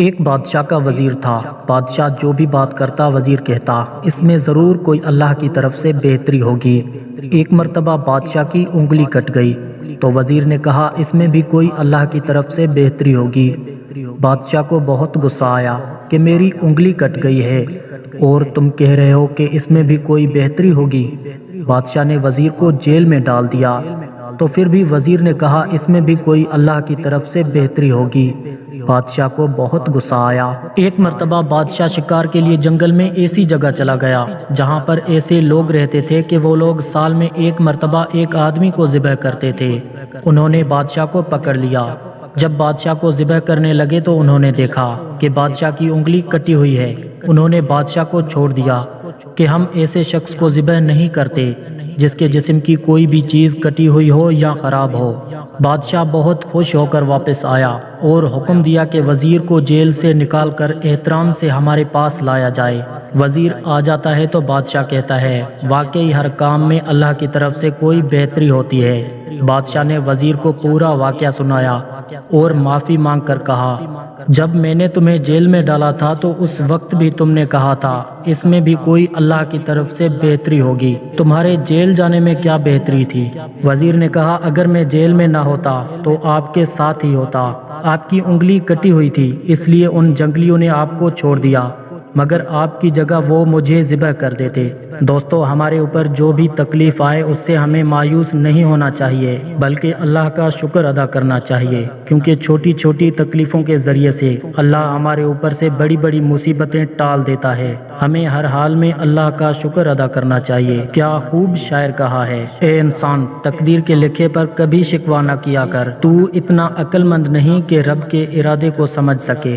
ایک بادشاہ کا وزیر تھا۔ بادشاہ جو بھی بات کرتا وزیر کہتا اس میں ضرور کوئی اللہ کی طرف سے بہتری ہوگی۔ ایک مرتبہ بادشاہ کی انگلی کٹ گئی تو وزیر نے کہا اس میں بھی کوئی اللہ کی طرف سے بہتری ہوگی۔ بادشاہ کو بہت غصہ آیا کہ میری انگلی کٹ گئی ہے اور تم کہہ رہے ہو کہ اس میں بھی کوئی بہتری ہوگی۔ بادشاہ نے وزیر کو جیل میں ڈال دیا تو پھر بھی وزیر نے کہا اس میں بھی کوئی اللہ کی طرف سے بہتری ہوگی۔ بادشاہ کو بہت غصہ آیا۔ ایک مرتبہ بادشاہ شکار کے لیے جنگل میں ایسی جگہ چلا گیا جہاں پر ایسے لوگ رہتے تھے کہ وہ لوگ سال میں ایک مرتبہ ایک آدمی کو ذبح کرتے تھے۔ انہوں نے بادشاہ کو پکڑ لیا۔ جب بادشاہ کو ذبح کرنے لگے تو انہوں نے دیکھا کہ بادشاہ کی انگلی کٹی ہوئی ہے۔ انہوں نے بادشاہ کو چھوڑ دیا کہ ہم ایسے شخص کو ذبح نہیں کرتے جس کے جسم کی کوئی بھی چیز کٹی ہوئی ہو یا خراب ہو۔ بادشاہ بہت خوش ہو کر واپس آیا اور حکم دیا کہ وزیر کو جیل سے نکال کر احترام سے ہمارے پاس لایا جائے۔ وزیر آ جاتا ہے تو بادشاہ کہتا ہے واقعی ہر کام میں اللہ کی طرف سے کوئی بہتری ہوتی ہے۔ بادشاہ نے وزیر کو پورا واقعہ سنایا اور معافی مانگ کر کہا جب میں نے تمہیں جیل میں ڈالا تھا تو اس وقت بھی تم نے کہا تھا اس میں بھی کوئی اللہ کی طرف سے بہتری ہوگی۔ تمہارے جیل جانے میں کیا بہتری تھی؟ وزیر نے کہا اگر میں جیل میں نہ ہوتا تو آپ کے ساتھ ہی ہوتا۔ آپ کی انگلی کٹی ہوئی تھی اس لیے ان جنگلیوں نے آپ کو چھوڑ دیا، مگر آپ کی جگہ وہ مجھے ذبح کر دیتے۔ دوستو، ہمارے اوپر جو بھی تکلیف آئے اس سے ہمیں مایوس نہیں ہونا چاہیے بلکہ اللہ کا شکر ادا کرنا چاہیے، کیونکہ چھوٹی چھوٹی تکلیفوں کے ذریعے سے اللہ ہمارے اوپر سے بڑی بڑی مصیبتیں ٹال دیتا ہے۔ ہمیں ہر حال میں اللہ کا شکر ادا کرنا چاہیے۔ کیا خوب شاعر کہا ہے، اے انسان تقدیر کے لکھے پر کبھی شکوہ نہ کیا کر، تو اتنا عقل مند نہیں کہ رب کے ارادے کو سمجھ سکے۔